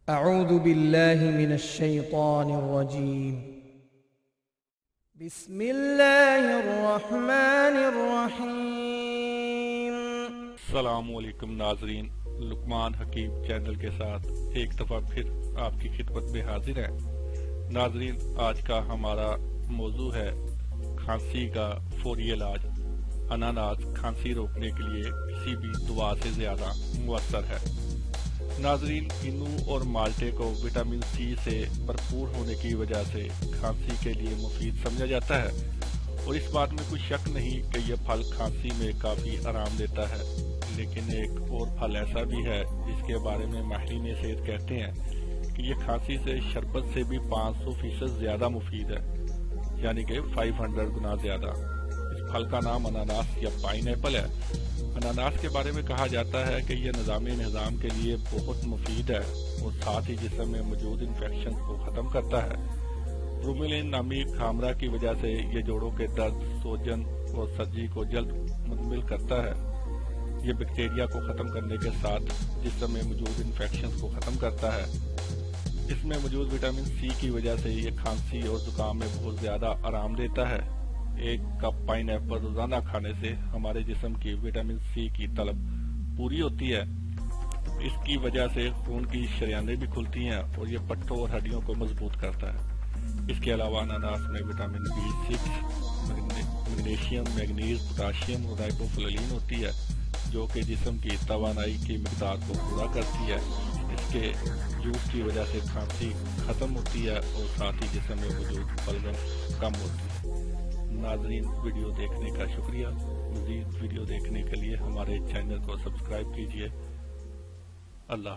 اعوذ باللہ من الشیطان الرجیم بسم اللہ الرحمن الرحیم۔ السلام علیکم ناظرین، لقمان حکیم چینل کے ساتھ ایک دفعہ پھر آپ کی خدمت میں حاضر ہیں۔ ناظرین، آج کا ہمارا موضوع ہے کھانسی کا فوری علاج۔ اناناس کھانسی روکنے کے لیے کسی بھی دوا سے زیادہ مؤثر ہے۔ ناظرین، کینو اور مالٹے کو وٹامن سی سے بھرپور ہونے کی وجہ سے کھانسی کے لیے مفید سمجھا جاتا ہے، اور اس بات میں کوئی شک نہیں کہ یہ پھل کھانسی میں کافی آرام دیتا ہے۔ لیکن ایک اور پھل ایسا بھی ہے جس کے بارے میں ماہرین صحت کہتے ہیں کہ یہ کھانسی سے شربت سے بھی 500% زیادہ مفید ہے، یعنی کہ 500 گنا زیادہ۔ اس پھل کا نام اناناس یا پائن ایپل ہے۔ اناناس کے بارے میں کہا جاتا ہے کہ یہ نظام کے لیے بہت مفید ہے اور ساتھ ہی جسم میں موجود انفیکشن کو ختم کرتا ہے۔ برومیلین نامی خامرہ کی وجہ سے یہ جوڑوں کے درد، سوجن اور سرجی کو جلد منتقل کرتا ہے۔ یہ بیکٹیریا کو ختم کرنے کے ساتھ جسم میں موجود انفیکشن کو ختم کرتا ہے۔ اس میں موجود وٹامن سی کی وجہ سے یہ کھانسی اور زکام میں بہت زیادہ آرام دیتا ہے۔ ایک کپ پائن ایپل روزانہ کھانے سے ہمارے جسم کی وٹامن سی کی طلب پوری ہوتی ہے۔ اس کی وجہ سے خون کی شریانیں بھی کھلتی ہیں اور یہ پٹھوں اور ہڈیوں کو مضبوط کرتا ہے۔ اس کے علاوہ اناناس میں vitamin B6، magnesium, manganese, potassium اور رائبوفلولین ہوتی ہے، جو کہ جسم کی توانائی کی مقدار کو پورا کرتی ہے۔ اس کے جوس کی وجہ سے کھانسی ختم ہوتی ہے اور ساتھ ہی جسم میں موجود بلغم کم ہوتی ہے۔ ناظرین، ویڈیو دیکھنے کا شکریہ۔ مزید ویڈیو دیکھنے کے لیے ہمارے چینل کو سبسکرائب کیجیے۔ اللہ